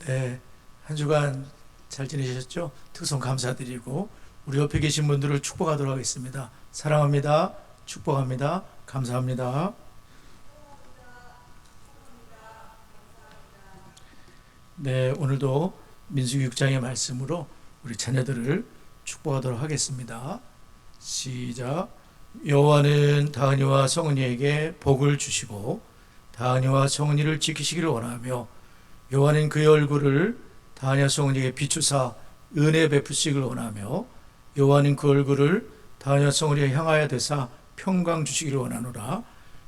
네, 한 주간 잘 지내셨죠? 특송 감사드리고 우리 옆에 계신 분들을 축복하도록 하겠습니다. 사랑합니다. 축복합니다. 감사합니다. 네, 오늘도 민수기 6장의 말씀으로 우리 자녀들을 축복하도록 하겠습니다. 시작. 여호와는 다은이와 성은이에게 복을 주시고 다은이와 성은이를 지키시기를 원하며 여호와는 그의 얼굴을 다은이와 성은이에게 비추사 은혜 베푸시기를 원하며 여호와는 그 얼굴을 다은이와 성은이에 향하여 대사 평강 주시기를 원하노라.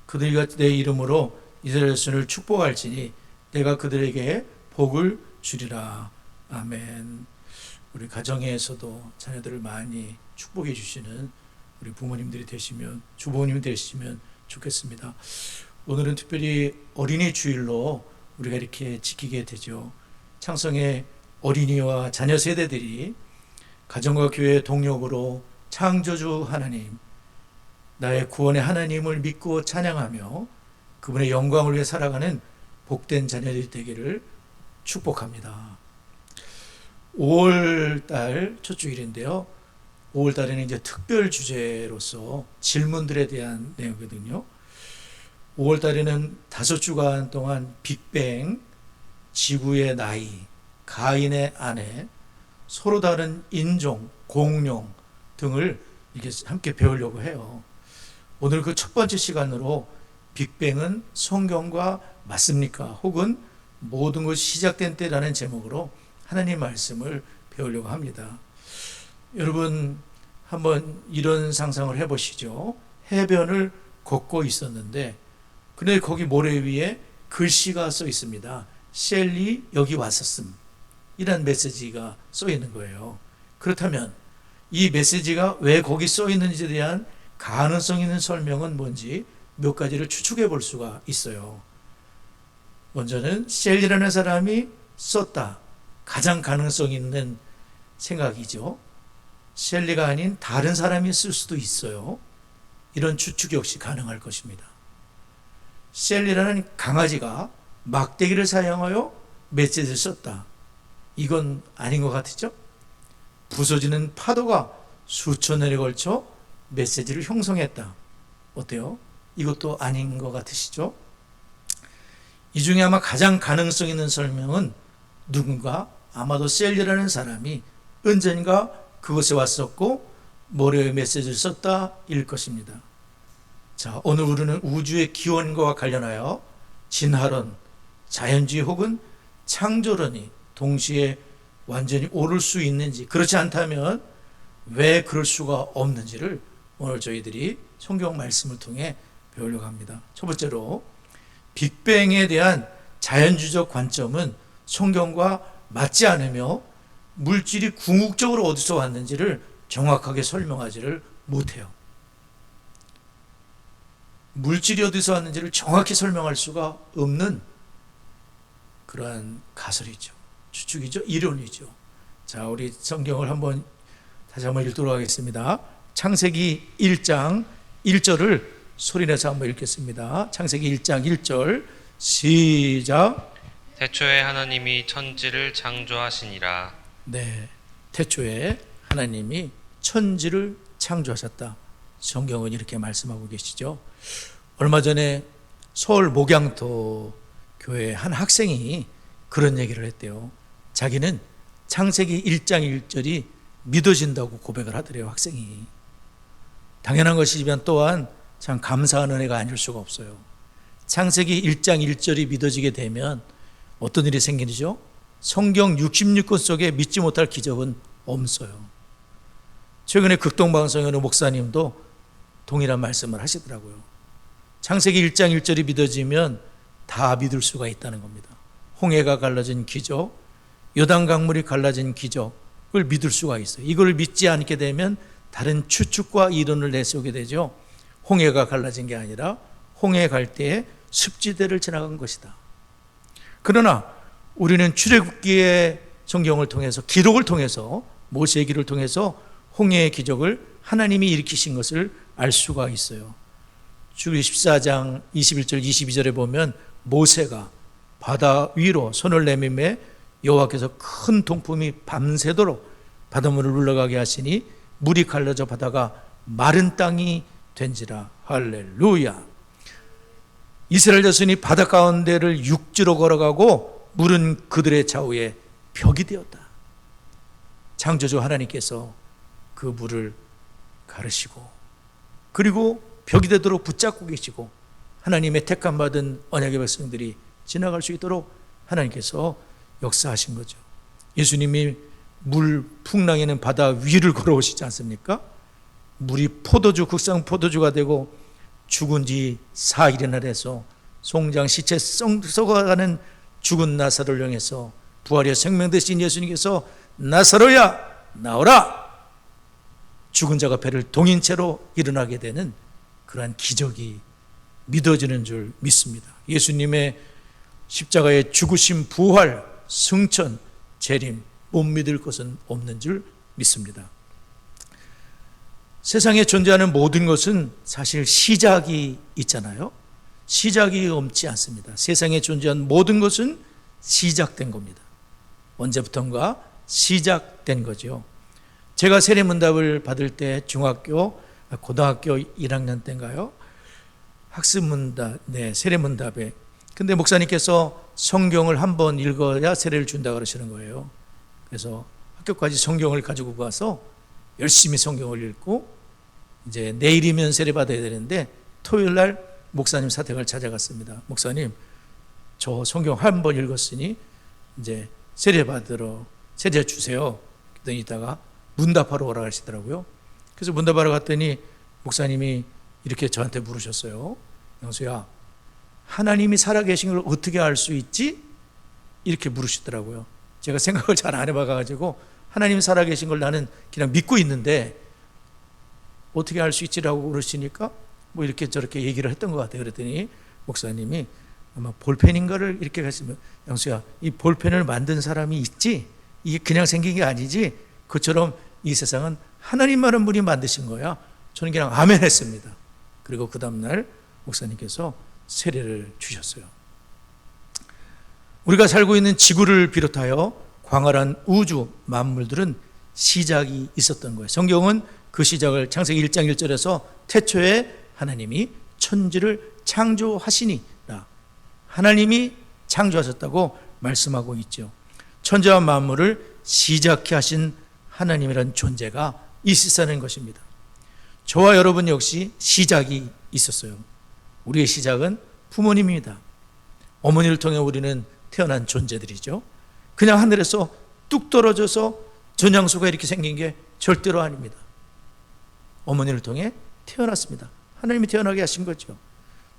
그들이 내 이름으로 이스라엘 자손을 축복할지니 내가 그들에게 복을 주리라. 아멘. 우리 가정에서도 자녀들을 많이 축복해 주시는 우리 부모님들이 되시면, 주부모님이 되시면 좋겠습니다. 오늘은 특별히 어린이 주일로 우리가 이렇게 지키게 되죠. 창성의 어린이와 자녀 세대들이 가정과 교회의 동력으로 창조주 하나님, 나의 구원의 하나님을 믿고 찬양하며 그분의 영광을 위해 살아가는 복된 자녀들이 되기를 축복합니다. 5월달 첫 주일인데요. 5월달에는 이제 특별 주제로서 질문들에 대한 내용이거든요. 5월달에는 5주간 동안 빅뱅, 지구의 나이, 가인의 아내, 서로 다른 인종, 공룡 등을 이렇게 함께 배우려고 해요. 오늘 그 첫 번째 시간으로 빅뱅은 성경과 맞습니까? 혹은 모든 것이 시작된 때라는 제목으로 하나님 말씀을 배우려고 합니다. 여러분 한번 이런 상상을 해보시죠. 해변을 걷고 있었는데 근데 거기 모래 위에 글씨가 써 있습니다. 셸리 여기 왔었음 이란 메시지가 써 있는 거예요. 그렇다면 이 메시지가 왜 거기 써 있는지에 대한 가능성 있는 설명은 뭔지 몇 가지를 추측해 볼 수가 있어요. 먼저는 셸리라는 사람이 썼다. 가장 가능성 있는 생각이죠. 셸리가 아닌 다른 사람이 쓸 수도 있어요. 이런 추측 역시 가능할 것입니다. 셸리라는 강아지가 막대기를 사용하여 메시지를 썼다. 이건 아닌 것 같죠? 부서지는 파도가 수천 년에 걸쳐 메시지를 형성했다. 어때요? 이것도 아닌 것 같으시죠? 이 중에 아마 가장 가능성 있는 설명은 누군가 아마도 셀리라는 사람이 언젠가 그곳에 왔었고 모래의 메시지를 썼다 일 것입니다. 자, 오늘 우리는 우주의 기원과 관련하여 진화론, 자연주의 혹은 창조론이 동시에 완전히 옳을 수 있는지, 그렇지 않다면 왜 그럴 수가 없는지를 오늘 저희들이 성경 말씀을 통해 배우려고 합니다. 첫 번째로 빅뱅에 대한 자연주의적 관점은 성경과 맞지 않으며 물질이 궁극적으로 어디서 왔는지를 정확하게 설명하지를 못해요. 물질이 어디서 왔는지를 정확히 설명할 수가 없는 그러한 가설이죠. 추측이죠. 이론이죠. 자, 우리 성경을 다시 한번 읽도록 하겠습니다. 창세기 1장 1절을 소리내서 한번 읽겠습니다. 창세기 1장 1절 시작. 태초에 하나님이 천지를 창조하시니라. 네, 태초에 하나님이 천지를 창조하셨다. 성경은 이렇게 말씀하고 계시죠. 얼마 전에 서울 목양토 교회 한 학생이 그런 얘기를 했대요. 자기는 창세기 1장 1절이 믿어진다고 고백을 하더래요. 학생이. 당연한 것이지만 또한 참 감사한 은혜가 아닐 수가 없어요. 창세기 1장 1절이 믿어지게 되면 어떤 일이 생기죠? 성경 66권 속에 믿지 못할 기적은 없어요. 최근에 극동방송의 어느 목사님도 동일한 말씀을 하시더라고요. 창세기 1장 1절이 믿어지면 다 믿을 수가 있다는 겁니다. 홍해가 갈라진 기적, 요단 강물이 갈라진 기적을 믿을 수가 있어요. 이걸 믿지 않게 되면 다른 추측과 이론을 내세우게 되죠. 홍해가 갈라진 게 아니라 홍해 갈 때에 습지대를 지나간 것이다. 그러나 우리는 출애굽기의 성경을 통해서, 기록을 통해서, 모세의 기록을 통해서 홍해의 기적을 하나님이 일으키신 것을 알 수가 있어요. 출애굽기 14장 21절 22절에 보면 모세가 바다 위로 손을 내밀매 여호와께서 큰 동품이 밤새도록 바닷물을 흘러가게 하시니 물이 갈라져 바다가 마른 땅이 된지라. 할렐루야. 이스라엘 자손이 바다 가운데를 육지로 걸어가고 물은 그들의 좌우에 벽이 되었다. 창조주 하나님께서 그 물을 가르시고 그리고 벽이 되도록 붙잡고 계시고 하나님의 택함 받은 언약의 백성들이 지나갈 수 있도록 하나님께서 역사하신 거죠. 예수님이 물 풍랑에는 바다 위를 걸어오시지 않습니까? 물이 포도주, 극상 포도주가 되고 죽은 지 4일이나 돼서 송장 시체 썩어가는 죽은 나사로를 향해서 부활의 생명 되신 예수님께서 나사로야 나오라, 죽은 자가 배를 동인 채로 일어나게 되는 그러한 기적이 믿어지는 줄 믿습니다. 예수님의 십자가의 죽으심, 부활, 승천, 재림 못 믿을 것은 없는 줄 믿습니다. 세상에 존재하는 모든 것은 사실 시작이 있잖아요. 시작이 없지 않습니다. 세상에 존재하는 모든 것은 시작된 겁니다. 언제부턴가 시작된 거죠. 제가 세례문답을 받을 때 고등학교 1학년 때인가요? 학습문답, 세례문답에. 근데 목사님께서 성경을 한번 읽어야 세례를 준다 그러시는 거예요. 그래서 학교까지 성경을 가지고 가서 열심히 성경을 읽고 이제 내일이면 세례 받아야 되는데 토요일 날 목사님 사택을 찾아갔습니다. 목사님, 저 성경 한 번 읽었으니 이제 세례 주세요. 그랬더니 이따가 문답하러 오라 하시더라고요. 그래서 문답하러 갔더니 목사님이 이렇게 저한테 물으셨어요. 영수야, 하나님이 살아계신 걸 어떻게 알 수 있지? 이렇게 물으시더라고요. 제가 생각을 잘 안 해봐가지고 하나님이 살아계신 걸 나는 그냥 믿고 있는데 어떻게 알 수 있지라고 그러시니까 뭐 이렇게 저렇게 얘기를 했던 것 같아요. 그랬더니 목사님이 아마 볼펜인가를 이렇게 하시면, 영수야, 이 볼펜을 만든 사람이 있지? 이게 그냥 생긴 게 아니지? 그처럼 이 세상은 하나님만한 분이 만드신 거야. 저는 그냥 아멘 했습니다. 그리고 그 다음날 목사님께서 세례를 주셨어요. 우리가 살고 있는 지구를 비롯하여 광활한 우주 만물들은 시작이 있었던 거예요. 성경은 그 시작을 창세기 1장 1절에서 태초에 하나님이 천지를 창조하시니라, 하나님이 창조하셨다고 말씀하고 있죠. 천지와 만물을 시작해 하신 하나님이라는 존재가 있으시다는 것입니다. 저와 여러분 역시 시작이 있었어요. 우리의 시작은 부모님입니다. 어머니를 통해 우리는 태어난 존재들이죠. 그냥 하늘에서 뚝 떨어져서 전향수가 이렇게 생긴 게 절대로 아닙니다. 어머니를 통해 태어났습니다. 하나님이 태어나게 하신 거죠.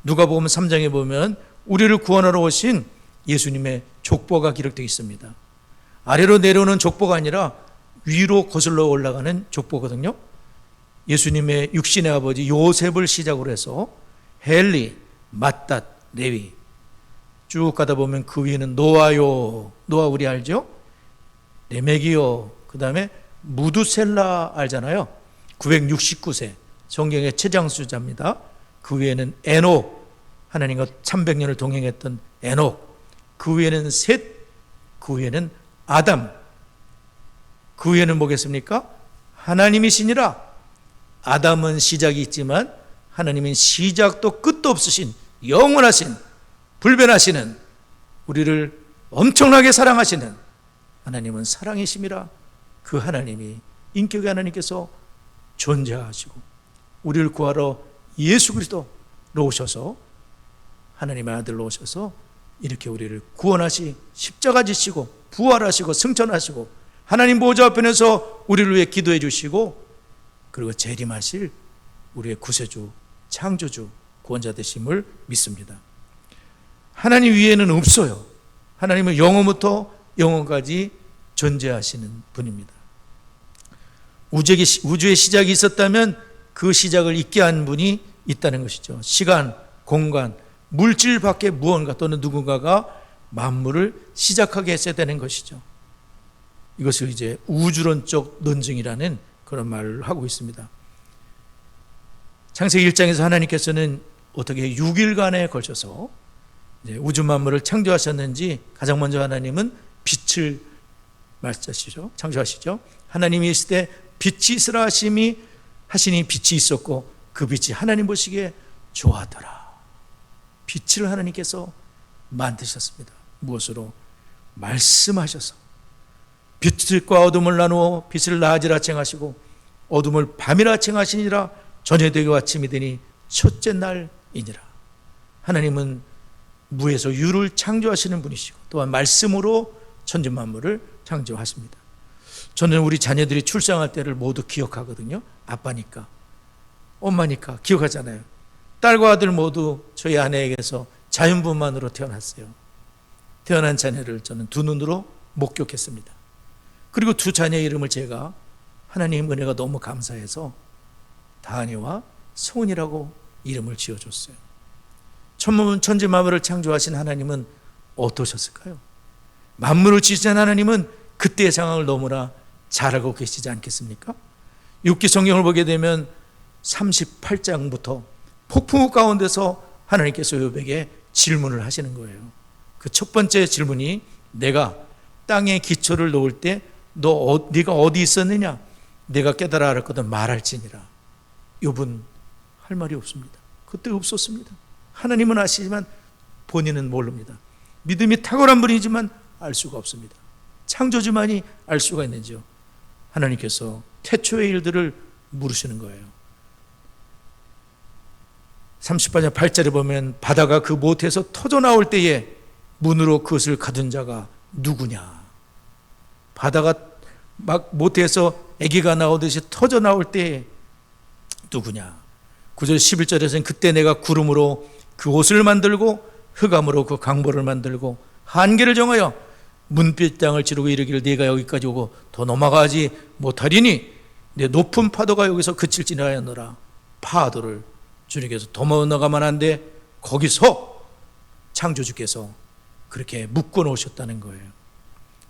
누가복음 3장에 보면 우리를 구원하러 오신 예수님의 족보가 기록되어 있습니다. 아래로 내려오는 족보가 아니라 위로 거슬러 올라가는 족보거든요. 예수님의 육신의 아버지 요셉을 시작으로 해서 헬리, 맏닷, 레위 쭉 가다 보면 그 위에는 노아요, 노아 우리 알죠? 레메기요, 그 다음에 무두셀라 알잖아요. 969세 성경의 최장수자입니다. 그 위에는 에녹, 하나님과 300년을 동행했던 에녹, 그 위에는 셋, 그 위에는 아담, 그 위에는 뭐겠습니까? 하나님이시니라. 아담은 시작이 있지만 하나님은 시작도 끝도 없으신 영원하신 불변하시는, 우리를 엄청나게 사랑하시는 하나님은 사랑이심이라. 그 하나님이, 인격의 하나님께서 존재하시고 우리를 구하러 예수 그리스도로 오셔서, 하나님의 아들로 오셔서 이렇게 우리를 구원하시, 십자가 지시고 부활하시고 승천하시고 하나님 보좌 앞에서 우리를 위해 기도해 주시고, 그리고 재림하실 우리의 구세주, 창조주, 구원자 되심을 믿습니다. 하나님 위에는 없어요. 하나님은 영원부터 영원까지 존재하시는 분입니다. 우주의 시작이 있었다면 그 시작을 있게 한 분이 있다는 것이죠. 시간, 공간, 물질 밖에 무언가 또는 누군가가 만물을 시작하게 했어야 되는 것이죠. 이것을 이제 우주론적 논증이라는 그런 말을 하고 있습니다. 창세기 1장에서 하나님께서는 어떻게 6일간에 걸쳐서 이제 우주 만물을 창조하셨는지, 가장 먼저 하나님은 빛을 말씀하시죠. 창조하시죠. 하나님이 있을 때 빛이 있으라 하시니 빛이 있었고 그 빛이 하나님 보시기에 좋았더라. 빛을 하나님께서 만드셨습니다. 무엇으로? 말씀하셔서. 빛과 어둠을 나누어 빛을 낮이라 칭하시고 어둠을 밤이라 칭하시니라. 저녁되고 아침이 되니 첫째 날이니라. 하나님은 무에서 유를 창조하시는 분이시고 또한 말씀으로 천지 만물을 창조하십니다. 저는 우리 자녀들이 출생할 때를 모두 기억하거든요. 아빠니까, 엄마니까 기억하잖아요. 딸과 아들 모두 저희 아내에게서 자연분만으로 태어났어요. 태어난 자녀를 저는 두 눈으로 목격했습니다. 그리고 두 자녀의 이름을 제가 하나님 은혜가 너무 감사해서 다은이와 성훈이라고 이름을 지어줬어요. 천지 만물을 창조하신 하나님은 어떠셨을까요? 만물을 지으신 하나님은 그때의 상황을 너무나 잘 알고 계시지 않겠습니까? 욥기 성경을 보게 되면 38장부터 폭풍우 가운데서 하나님께서 욥에게 질문을 하시는 거예요. 그 첫 번째 질문이 내가 땅에 기초를 놓을 때 네가 어디 있었느냐? 내가 깨달아 알았거든 말할지니라. 욥은 할 말이 없습니다. 그때 없었습니다. 하나님은 아시지만 본인은 모릅니다. 믿음이 탁월한 분이지만 알 수가 없습니다. 창조주만이 알 수가 있는지요. 하나님께서 태초의 일들을 물으시는 거예요. 38장 8절에 보면 바다가 그 못에서 터져 나올 때에 문으로 그것을 가둔 자가 누구냐. 바다가 막 못에서 아기가 나오듯이 터져 나올 때에 누구냐. 9절 11절에서는 그때 내가 구름으로 그 옷을 만들고 흑암으로 그 강보를 만들고 한계를 정하여 문빛 땅을 지르고 이르기를 네가 여기까지 오고 더 넘어가지 못하리니 내 높은 파도가 여기서 그칠지니 하였노라. 파도를 주님께서 더 넘어가면 안 돼. 거기서 창조주께서 그렇게 묶어 놓으셨다는 거예요.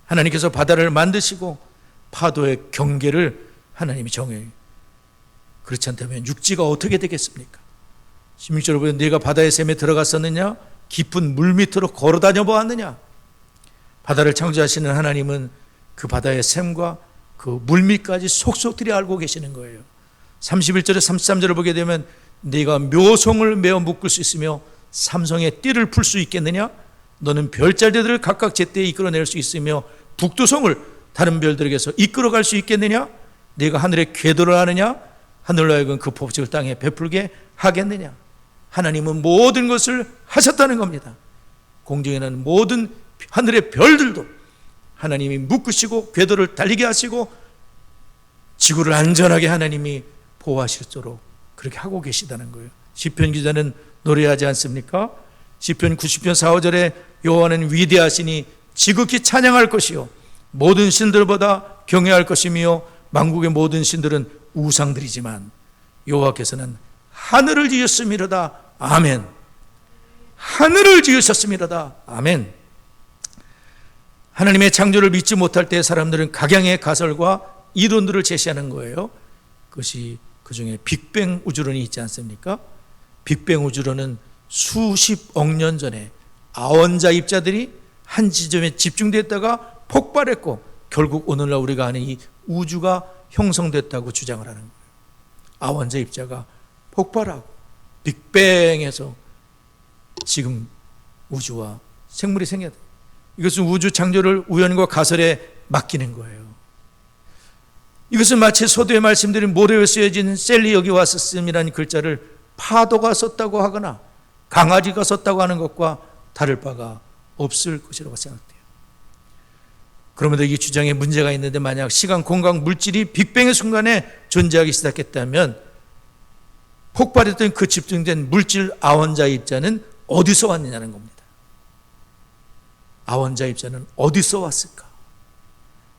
하나님께서 바다를 만드시고 파도의 경계를 하나님이 정해요. 그렇지 않다면 육지가 어떻게 되겠습니까? 16절에 보면 네가 바다의 샘에 들어갔었느냐? 깊은 물 밑으로 걸어 다녀 보았느냐? 바다를 창조하시는 하나님은 그 바다의 샘과 그 물밑까지 속속들이 알고 계시는 거예요. 31절에 33절을 보게 되면 네가 묘송을 메어 묶을 수 있으며 삼성의 띠를 풀 수 있겠느냐? 너는 별자리들을 각각 제때에 이끌어낼 수 있으며 북두성을 다른 별들에게서 이끌어갈 수 있겠느냐? 네가 하늘에 궤도를 하느냐? 하늘로 하여금 그 법칙을 땅에 베풀게 하겠느냐? 하나님은 모든 것을 하셨다는 겁니다. 공중에 있는 모든 하늘의 별들도 하나님이 묶으시고 궤도를 달리게 하시고 지구를 안전하게 하나님이 보호하실도록 그렇게 하고 계시다는 거예요. 시편 기자는 노래하지 않습니까? 시편 90편 4, 5절에 여호와는 위대하시니 지극히 찬양할 것이요 모든 신들보다 경외할 것이며 만국의 모든 신들은 우상들이지만 여호와께서는 하늘을 지으셨음이로다. 아멘. 하늘을 지으셨음이로다. 아멘. 하나님의 창조를 믿지 못할 때 사람들은 각양의 가설과 이론들을 제시하는 거예요. 그것이 그 중에 빅뱅 우주론이 있지 않습니까? 빅뱅 우주론은 수십억 년 전에 아원자 입자들이 한 지점에 집중됐다가 폭발했고 결국 오늘날 우리가 아는 이 우주가 형성됐다고 주장을 하는 거예요. 아원자 입자가 폭발하고 빅뱅에서 지금 우주와 생물이 생겼다. 이것은 우주 창조를 우연과 가설에 맡기는 거예요. 이것은 마치 서두에 말씀드린 모래에 쓰여진 셀리 여기 와서 씀이라는 글자를 파도가 썼다고 하거나 강아지가 썼다고 하는 것과 다를 바가 없을 것이라고 생각돼요. 그럼에도 이 주장에 문제가 있는데 만약 시간, 공간, 물질이 빅뱅의 순간에 존재하기 시작했다면 폭발했던 그 집중된 물질 아원자 입자는 어디서 왔느냐는 겁니다. 아원자 입자는 어디서 왔을까?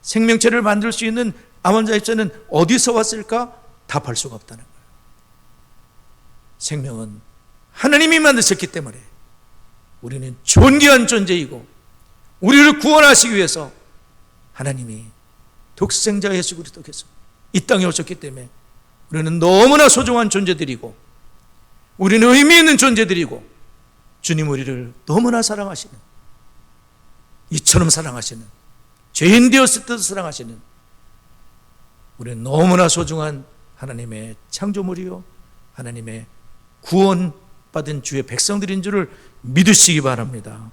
생명체를 만들 수 있는 아원자 입자는 어디서 왔을까? 답할 수가 없다는 거예요. 생명은 하나님이 만드셨기 때문에 우리는 존귀한 존재이고 우리를 구원하시기 위해서 하나님이 독생자 예수 그리스도께서 이 땅에 오셨기 때문에 우리는 너무나 소중한 존재들이고 우리는 의미 있는 존재들이고 주님 우리를 너무나 사랑하시는 이처럼 사랑하시는 죄인 되었을 때도 사랑하시는 우리는 너무나 소중한 하나님의 창조물이요 하나님의 구원받은 주의 백성들인 줄을 믿으시기 바랍니다.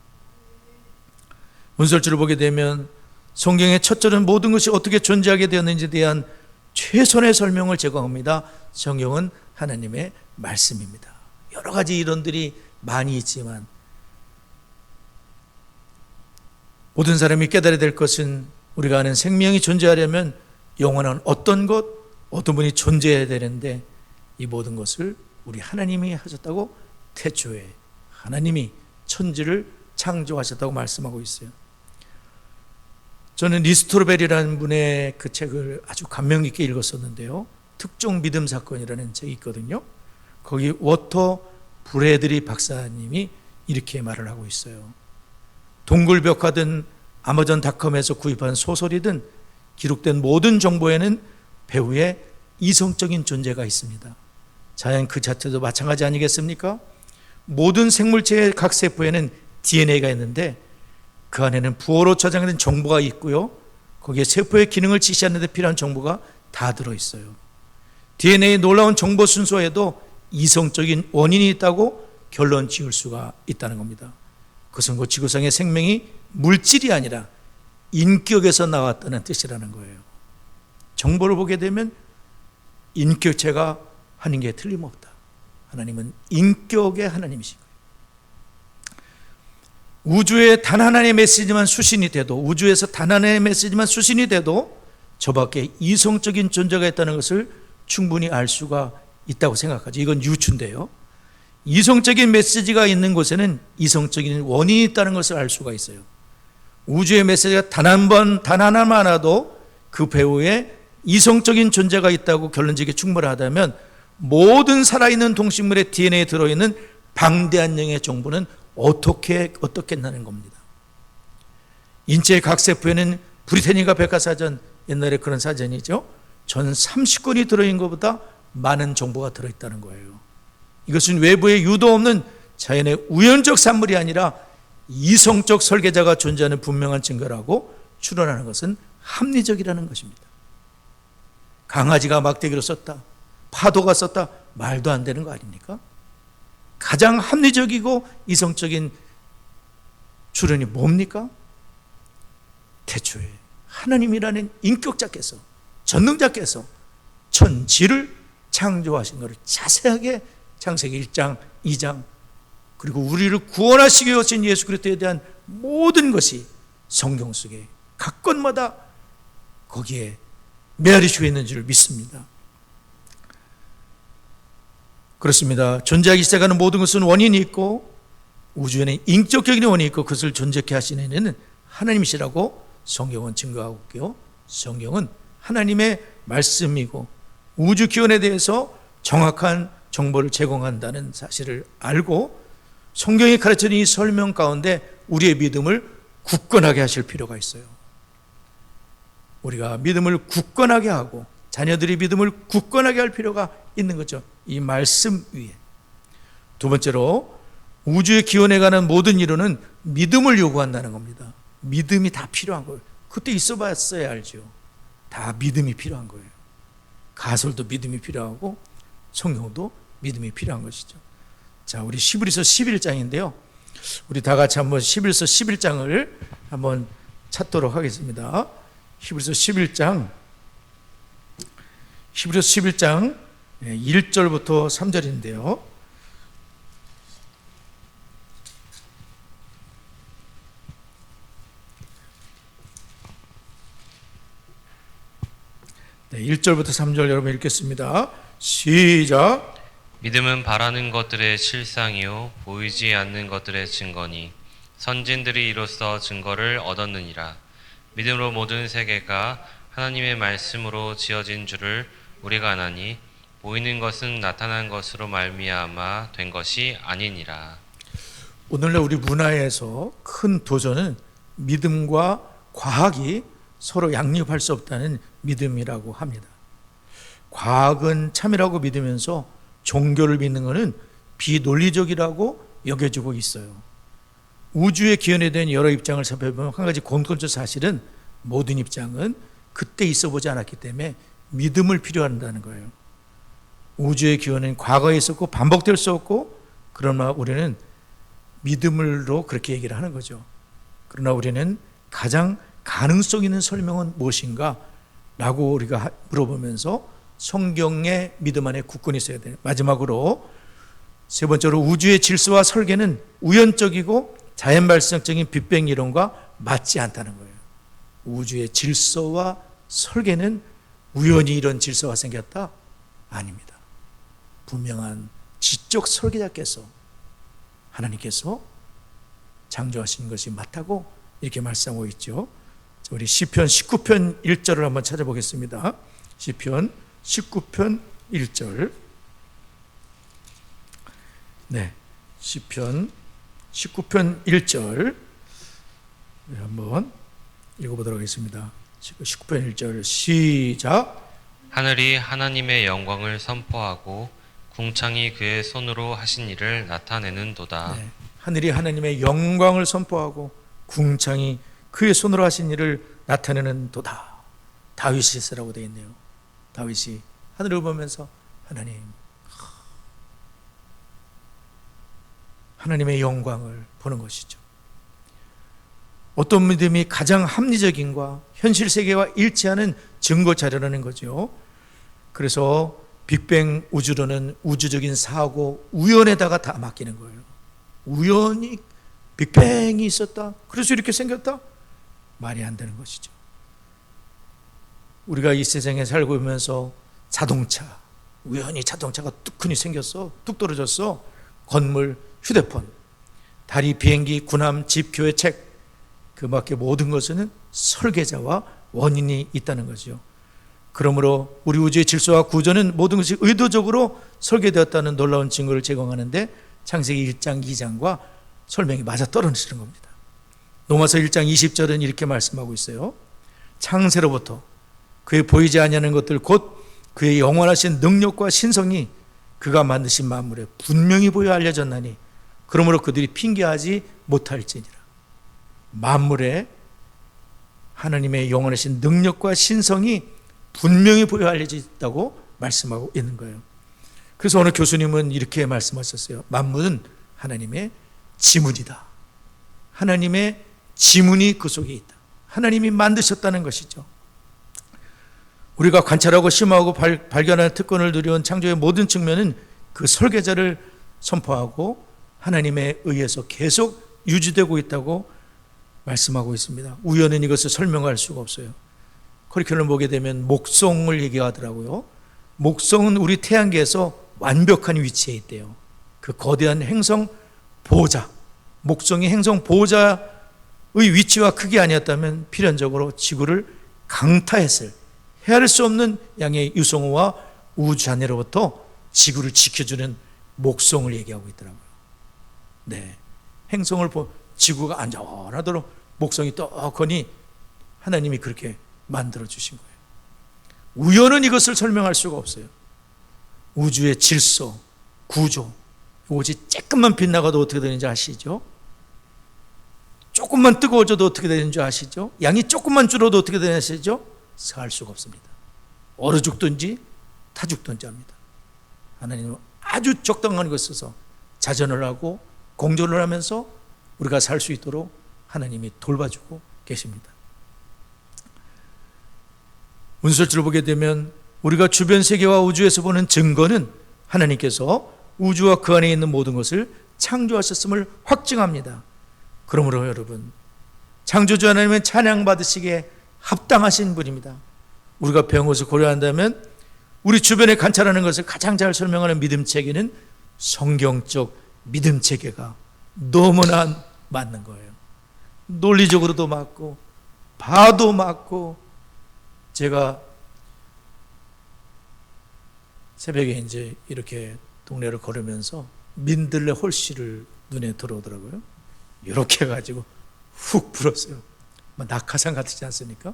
문설주를 보게 되면 성경의 첫 절은 모든 것이 어떻게 존재하게 되었는지에 대한 최선의 설명을 제공합니다. 성경은 하나님의 말씀입니다. 여러 가지 이론들이 많이 있지만 모든 사람이 깨달아야 될 것은 우리가 아는 생명이 존재하려면 영원한 어떤 것, 어떤 분이 존재해야 되는데 이 모든 것을 우리 하나님이 하셨다고 태초에 하나님이 천지를 창조하셨다고 말씀하고 있어요. 저는 리스토르벨이라는 분의 그 책을 아주 감명 깊게 읽었었는데요. 특종 믿음 사건이라는 책이 있거든요. 거기 워터 브래드리 박사님이 이렇게 말을 하고 있어요. 동굴벽화든 아마존닷컴에서 구입한 소설이든 기록된 모든 정보에는 배우의 이성적인 존재가 있습니다. 자연 그 자체도 마찬가지 아니겠습니까? 모든 생물체의 각 세포에는 DNA가 있는데 그 안에는 부호로 저장된 정보가 있고요. 거기에 세포의 기능을 지시하는 데 필요한 정보가 다 들어있어요. DNA의 놀라운 정보 순서에도 이성적인 원인이 있다고 결론 지을 수가 있다는 겁니다. 그것은 그 지구상의 생명이 물질이 아니라 인격에서 나왔다는 뜻이라는 거예요. 정보를 보게 되면 인격체가 하는 게 틀림없다. 하나님은 인격의 하나님이신 거예요. 우주에 단 하나의 메시지만 수신이 돼도, 우주에서 단 하나의 메시지만 수신이 돼도 저 밖에 이성적인 존재가 있다는 것을 충분히 알 수가 있다고 생각하죠. 이건 유추인데요. 이성적인 메시지가 있는 곳에는 이성적인 원인이 있다는 것을 알 수가 있어요. 우주의 메시지가 단 하나만 와도 그 배후에 이성적인 존재가 있다고 결론지기 충분하다면 모든 살아있는 동식물의 DNA에 들어있는 방대한 양의 정보는 어떻겠나는 겁니다. 인체의 각 세포에는 브리테니가 백과사전, 옛날에 그런 사전이죠. 전 30권이 들어있는 것보다 많은 정보가 들어있다는 거예요. 이것은 외부에 유도 없는 자연의 우연적 산물이 아니라 이성적 설계자가 존재하는 분명한 증거라고 추론하는 것은 합리적이라는 것입니다. 강아지가 막대기로 썼다, 파도가 썼다, 말도 안 되는 거 아닙니까? 가장 합리적이고 이성적인 추론이 뭡니까? 태초에 하나님이라는 인격자께서, 전능자께서 천지를 창조하신 것을 자세하게 창세기 1장, 2장, 그리고 우리를 구원하시기 위해 오신 예수 그리스도에 대한 모든 것이 성경 속에 각 건마다 거기에 메아리시고 있는 줄 믿습니다. 그렇습니다. 존재하기 시작하는 모든 것은 원인이 있고 우주에는 인격적인 원인이 있고 그것을 존재케 하시는 이는 하나님이시라고 성경은 증거하고 있고요. 성경은 하나님의 말씀이고 우주 기원에 대해서 정확한 정보를 제공한다는 사실을 알고 성경이 가르치는 이 설명 가운데 우리의 믿음을 굳건하게 하실 필요가 있어요. 우리가 믿음을 굳건하게 하고 자녀들이 믿음을 굳건하게 할 필요가 있는 거죠. 이 말씀 위에. 두 번째로 우주의 기원에 관한 모든 이론은 믿음을 요구한다는 겁니다. 믿음이 다 필요한 거예요. 그때 있어 봤어야 알죠. 다 믿음이 필요한 거예요. 가설도 믿음이 필요하고 성경도 믿음이 필요한 것이죠. 자, 우리 히브리서 11장인데요. 우리 다 같이 한번 히브리서 11장을 한번 찾도록 하겠습니다. 히브리서 11장 1절부터 3절인데요. 네, 1절부터 3절 여러분 읽겠습니다. 시작. 믿음은 바라는 것들의 실상이요 보이지 않는 것들의 증거니 선진들이 이로써 증거를 얻었느니라. 믿음으로 모든 세계가 하나님의 말씀으로 지어진 줄을 우리가 아나니 보이는 것은 나타난 것으로 말미암아 된 것이 아니니라. 오늘날 우리 문화에서 큰 도전은 믿음과 과학이 서로 양립할 수 없다는 믿음이라고 합니다. 과학은 참이라고 믿으면서 종교를 믿는 것은 비논리적이라고 여겨지고 있어요. 우주의 기원에 대한 여러 입장을 살펴보면 한 가지 공통적 사실은 모든 입장은 그때 있어 보지 않았기 때문에 믿음을 필요한다는 거예요. 우주의 기원은 과거에 있었고 반복될 수 없고, 그러나 우리는 믿음으로 그렇게 얘기를 하는 거죠. 그러나 우리는 가장 가능성 있는 설명은 무엇인가? 라고 우리가 물어보면서 성경의 믿음 안에 굳건히 있어야 돼요. 마지막으로 세 번째로, 우주의 질서와 설계는 우연적이고 자연 발생적인 빅뱅 이론과 맞지 않다는 거예요. 우주의 질서와 설계는 우연히 이런 질서가 생겼다? 아닙니다. 분명한 지적 설계자께서, 하나님께서 창조하신 것이 맞다고 이렇게 말씀하고 있죠. 우리 시편 19편 1절을 한번 찾아보겠습니다. 시편 19편 1절. 네, 시편 19편 1절 한번 읽어보도록 하겠습니다. 19편 1절 시작. 하늘이 하나님의 영광을 선포하고 궁창이 그의 손으로 하신 일을 나타내는도다. 네, 하늘이 하나님의 영광을 선포하고 궁창이 그의 손으로 하신 일을 나타내는 도다. 다윗이 쓰라고 되어 있네요. 다윗이 하늘을 보면서 하나님의 영광을 보는 것이죠. 어떤 믿음이 가장 합리적인과 현실 세계와 일치하는 증거 자료라는 거죠. 그래서 빅뱅 우주론은 우주적인 사고, 우연에다가 다 맡기는 거예요. 우연히 빅뱅이 있었다, 그래서 이렇게 생겼다? 말이 안 되는 것이죠. 우리가 이 세상에 살고 있면서 자동차, 우연히 자동차가 뚝하니 생겼어. 뚝 떨어졌어. 건물, 휴대폰, 다리, 비행기, 군함, 집, 교회, 책, 그 밖에 모든 것은 설계자와 원인이 있다는 거죠. 그러므로 우리 우주의 질서와 구조는 모든 것이 의도적으로 설계되었다는 놀라운 증거를 제공하는데, 창세기 1장 2장과 설명이 맞아떨어지는 겁니다. 로마서 1장 20절은 이렇게 말씀하고 있어요. 창세로부터 그의 보이지 아니하는 것들 곧 그의 영원하신 능력과 신성이 그가 만드신 만물에 분명히 보여 알려졌나니 그러므로 그들이 핑계하지 못할지니라. 만물에 하나님의 영원하신 능력과 신성이 분명히 보여 알려졌다고 말씀하고 있는 거예요. 그래서 어느 교수님은 이렇게 말씀하셨어요. 만물은 하나님의 지문이다. 하나님의 지문이 그 속에 있다. 하나님이 만드셨다는 것이죠. 우리가 관찰하고 심화하고 발견하는 특권을 누려온 창조의 모든 측면은 그 설계자를 선포하고 하나님에 의해서 계속 유지되고 있다고 말씀하고 있습니다. 우연은 이것을 설명할 수가 없어요. 커리큘럼 보게 되면 목성을 얘기하더라고요. 목성은 우리 태양계에서 완벽한 위치에 있대요. 그 거대한 행성 보호자, 목성이 행성 보호자의 위치와 크기 아니었다면 필연적으로 지구를 강타했을, 헤아릴 수 없는 양의 유성우와 우주자네로부터 지구를 지켜주는 목성을 얘기하고 있더라고요. 네, 행성을 지구가 안전하도록 목성이 떡하니 하나님이 그렇게 만들어 주신 거예요. 우연은 이것을 설명할 수가 없어요. 우주의 질서, 구조, 오직 조금만 빗나가도 어떻게 되는지 아시죠? 조금만 뜨거워져도 어떻게 되는지 아시죠? 양이 조금만 줄어도 어떻게 되는지 아시죠? 살 수가 없습니다. 얼어 죽든지 타 죽든지 합니다. 하나님은 아주 적당한 것을 써서 자전을 하고 공존을 하면서 우리가 살 수 있도록 하나님이 돌봐주고 계십니다. 문설주를 보게 되면 우리가 주변 세계와 우주에서 보는 증거는 하나님께서 우주와 그 안에 있는 모든 것을 창조하셨음을 확증합니다. 그러므로 여러분, 창조주 하나님은 찬양받으시기에 합당하신 분입니다. 우리가 배운 것을 고려한다면 우리 주변에 관찰하는 것을 가장 잘 설명하는 믿음 체계는 성경적 믿음 체계가 너무나 맞는 거예요. 논리적으로도 맞고 봐도 맞고. 제가 새벽에 이제 이렇게 동네를 걸으면서 민들레 홀씨를 눈에 들어오더라고요. 이렇게 해가지고 훅 불었어요. 낙하산 같지 않습니까?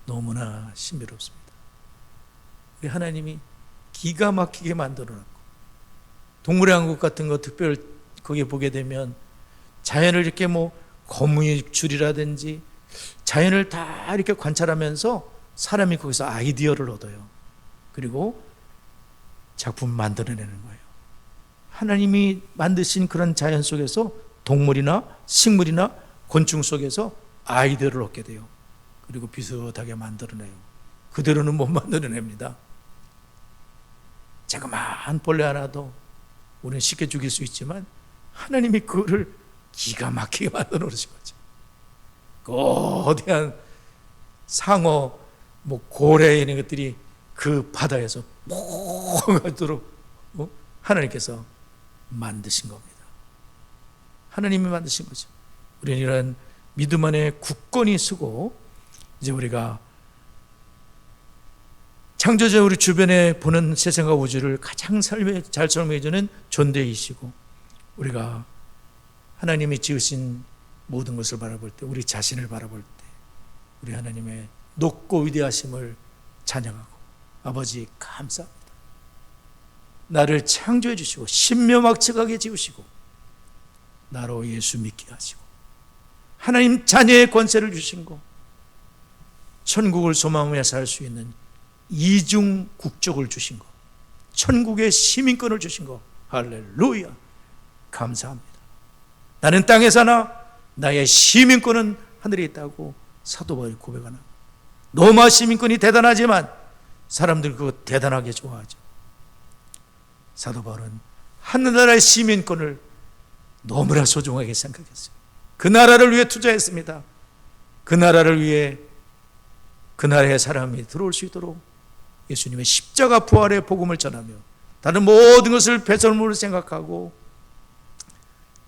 너무나 신비롭습니다. 우리 하나님이 기가 막히게 만들어놨고, 동물의 왕국 같은 거 특별 거기에 보게 되면 자연을 이렇게 뭐 거미줄이라든지 자연을 다 이렇게 관찰하면서 사람이 거기서 아이디어를 얻어요. 그리고 작품을 만들어내는 거예요. 하나님이 만드신 그런 자연 속에서 동물이나 식물이나 곤충 속에서 아이디어를 얻게 돼요. 그리고 비슷하게 만들어내요. 그대로는 못 만들어냅니다. 자그마한 벌레 하나도 우리는 쉽게 죽일 수 있지만 하나님이 그거를 기가 막히게 만들어 놓으신 거죠. 거대한 상어, 고래 이런 것들이 그 바다에서 뽕하도록 하나님께서 만드신 겁니다. 하나님이 만드신 거죠. 우리는 이런 믿음 안에 굳건히 서고 이제 우리가 창조자 우리 주변에 보는 세상과 우주를 가장 잘 설명해주는 존재이시고 우리가 하나님이 지으신 모든 것을 바라볼 때 우리 자신을 바라볼 때 우리 하나님의 높고 위대하심을 찬양하고 아버지 감사합니다. 나를 창조해 주시고 신묘막측하게 지으시고 나로 예수 믿게 하시고 하나님 자녀의 권세를 주신 거 천국을 소망하며 살 수 있는 이중 국적을 주신 거 천국의 시민권을 주신 거 할렐루야 감사합니다. 나는 땅에 사나 나의 시민권은 하늘에 있다고 사도 바울이 고백하나 로마 시민권이 대단하지만 사람들 그거 대단하게 좋아하죠. 사도 바울은 하늘나라의 시민권을 너무나 소중하게 생각했어요. 그 나라를 위해 투자했습니다. 그 나라를 위해 그 나라의 사람이 들어올 수 있도록 예수님의 십자가 부활의 복음을 전하며 다른 모든 것을 배설물로 생각하고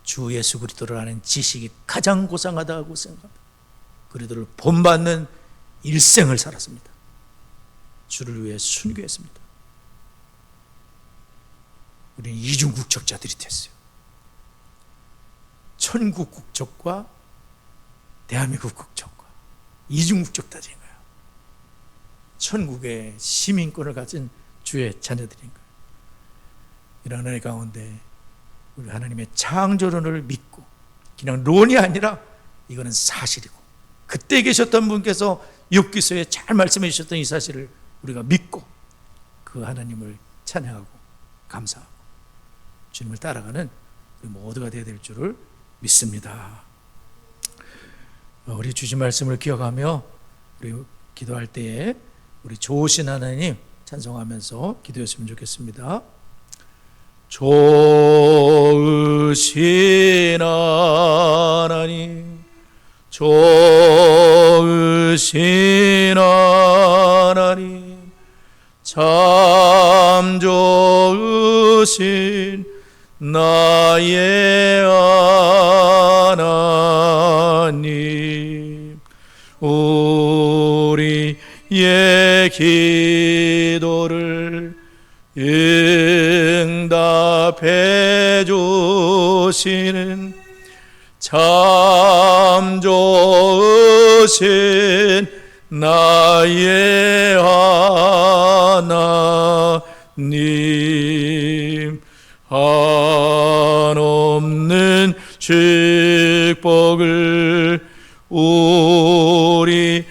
주 예수 그리스도를 아는 지식이 가장 고상하다고 생각합니다. 그리스도를 본받는 일생을 살았습니다. 주를 위해 순교했습니다. 우리는 이중 국적자들이 됐어요. 천국 국적과 대한민국 국적과 이중 국적자들인 거예요. 천국의 시민권을 가진 주의 자녀들인 거예요. 이런 하나님 가운데 우리 하나님의 창조론을 믿고 그냥 론이 아니라 이거는 사실이고 그때 계셨던 분께서 욥기서에 잘 말씀해 주셨던 이 사실을 우리가 믿고 그 하나님을 찬양하고 감사하고 주님을 따라가는 우리 모두가 되어야 될 줄을 믿습니다. 우리 주신 말씀을 기억하며 우리 기도할 때에 우리 좋으신 하나님 찬송하면서 기도했으면 좋겠습니다. 좋으신 하나님 좋으신 하나님 참 좋으신 나의 하나님 우리의 기도를 응답해 주시는 참 좋으신 나의 하나님 한없는 축복을 우리에게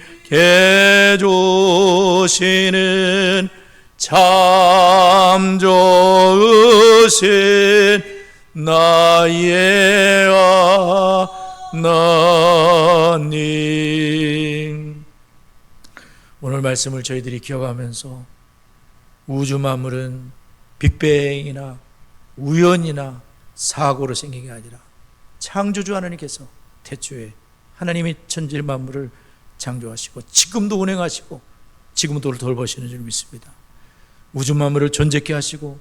주시는 참 좋으신 나의 하나님. 오늘 말씀을 저희들이 기억하면서 우주 만물은 빅뱅이나 우연이나 사고로 생긴 게 아니라 창조주 하나님께서 태초에 하나님이 천지 만물을 창조하시고 지금도 운행하시고 지금도 돌보시는 줄 믿습니다. 우주 만물을 존재케 하시고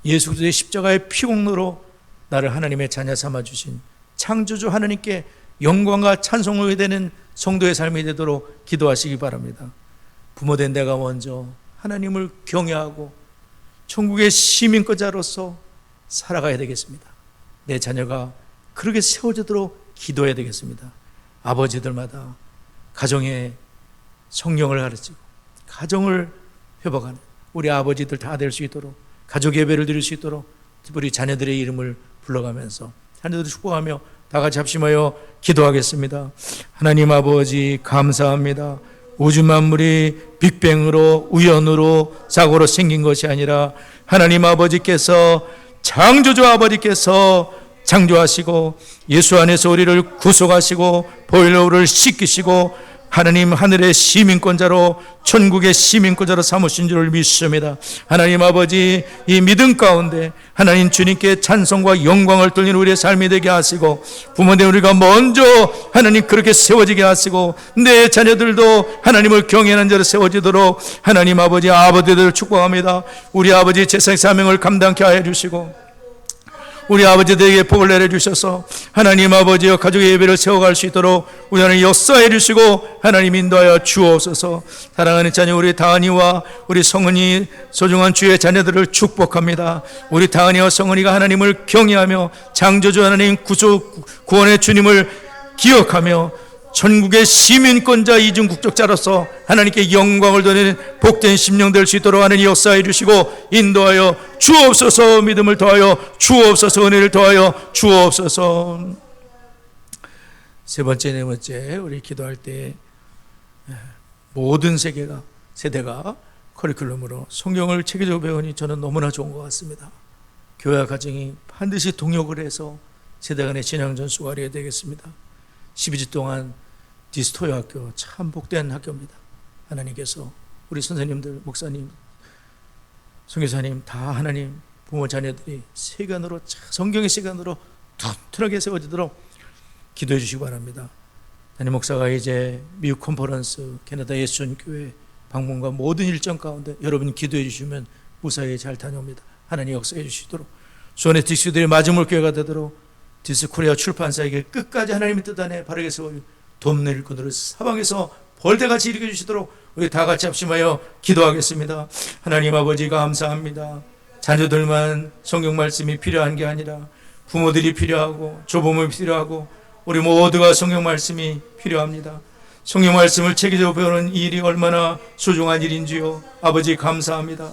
예수 그리스도의 십자가의 피공로로 나를 하나님의 자녀 삼아주신 창조주 하나님께 영광과 찬송을 되는 성도의 삶이 되도록 기도하시기 바랍니다. 부모된 내가 먼저 하나님을 경외하고 천국의 시민권자로서 살아가야 되겠습니다. 내 자녀가 그렇게 세워지도록 기도해야 되겠습니다. 아버지들마다 가정에 성령을 가르치고 가정을 회복하는 우리 아버지들 다 될 수 있도록 가족 예배를 드릴 수 있도록 우리 자녀들의 이름을 불러가면서 자녀들을 축복하며 다 같이 합심하여 기도하겠습니다. 하나님 아버지 감사합니다. 우주 만물이 빅뱅으로 우연으로 사고로 생긴 것이 아니라 하나님 아버지께서 창조주 아버지께서 창조하시고 예수 안에서 우리를 구속하시고 보혈로를 씻기시고 하나님 하늘의 시민권자로 천국의 시민권자로 삼으신 줄을 믿습니다. 하나님 아버지 이 믿음 가운데 하나님 주님께 찬송과 영광을 돌리는 우리의 삶이 되게 하시고 부모님 우리가 먼저 하나님 그렇게 세워지게 하시고 내 자녀들도 하나님을 경외하는 자로 세워지도록 하나님 아버지 아버지들을 축복합니다. 우리 아버지 제사의 사명을 감당케 하여 주시고 우리 아버지들에게 복을 내려주셔서 하나님 아버지여 가족의 예배를 세워갈 수 있도록 우리 하나님 역사해 주시고 하나님 인도하여 주옵소서. 사랑하는 자녀 우리 다은이와 우리 성은이 소중한 주의 자녀들을 축복합니다. 우리 다은이와 성은이가 하나님을 경외하며 창조주 하나님 구원의 주님을 기억하며 전국의 시민권자 이중국적자로서 하나님께 영광을 돌리는 복된 심령 될 수 있도록 하나님 역사해 주시고 인도하여 주옵소서. 믿음을 더하여 주옵소서. 은혜를 더하여 주옵소서. 세 번째 네 번째 우리 기도할 때 모든 세대가 커리큘럼으로 성경을 체계적으로 배우니 저는 너무나 좋은 것 같습니다. 교회와 가정이 반드시 동역을 해서 세대 간의 신앙 전수가 하려야 되겠습니다. 12주 동안 디스토요 학교 참 복된 학교입니다. 하나님께서 우리 선생님들, 목사님, 선교사님 다 하나님 부모 자녀들이 세간으로 성경의 세간으로 튼튼하게 세워지도록 기도해 주시기 바랍니다. 담임 목사가 이제 미국 컨퍼런스, 캐나다 예수전교회 방문과 모든 일정 가운데 여러분이 기도해 주시면 무사히 잘 다녀옵니다. 하나님 역사해 주시도록 수원의 딕스들의 마지막 교회가 되도록 디스코리아 출판사에게 끝까지 하나님의 뜻 안에 바르게 세워 돕는 그들을 사방에서 벌떼같이 일으켜 주시도록 우리 다 같이 합심하여 기도하겠습니다. 하나님 아버지 감사합니다. 자녀들만 성경 말씀이 필요한 게 아니라 부모들이 필요하고 조부모이 필요하고 우리 모두가 성경 말씀이 필요합니다. 성경 말씀을 체계적으로 배우는 이 일이 얼마나 소중한 일인지요. 아버지 감사합니다.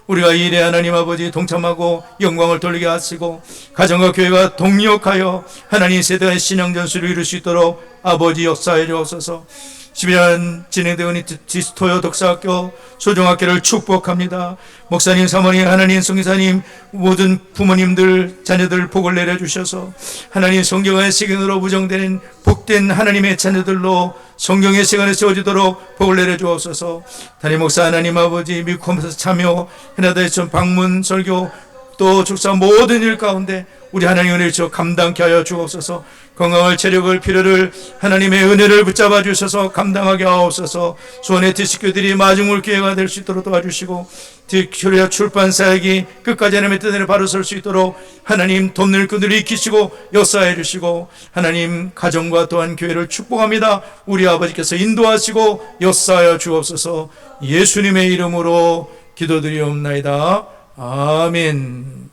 우리가 이 일에 하나님 아버지 동참하고 영광을 돌리게 하시고 가정과 교회가 동력하여 하나님 세대의 신앙 전수를 이룰 수 있도록 아버지 역사해 주옵소서. 12년 진행되는 디스토요 독사학교 소중학교를 축복합니다. 목사님, 사모님, 하나님 성교사님 모든 부모님들 자녀들 복을 내려주셔서 하나님 성경의 시간으로 부정되는 복된 하나님의 자녀들로 성경의 시간에 세워지도록 복을 내려주옵소서. 담임 목사 하나님 아버지 미국 컴퍼런스 참여 캐나다에 전 방문 설교 또 축사 모든 일 가운데 우리 하나님 은혜를 주어 감당케 하여 주옵소서. 건강을 체력을 필요를 하나님의 은혜를 붙잡아 주셔서 감당하게 하옵소서. 수원의 디스교들이 마중물 기회가 될 수 있도록 도와주시고 디스코리아 출판사에게 끝까지 하나님의 뜻대로 바로 설 수 있도록 하나님 돕는 그들을 익히시고 역사해 주시고 하나님 가정과 또한 교회를 축복합니다. 우리 아버지께서 인도하시고 역사하여 주옵소서. 예수님의 이름으로 기도드리옵나이다. 아멘.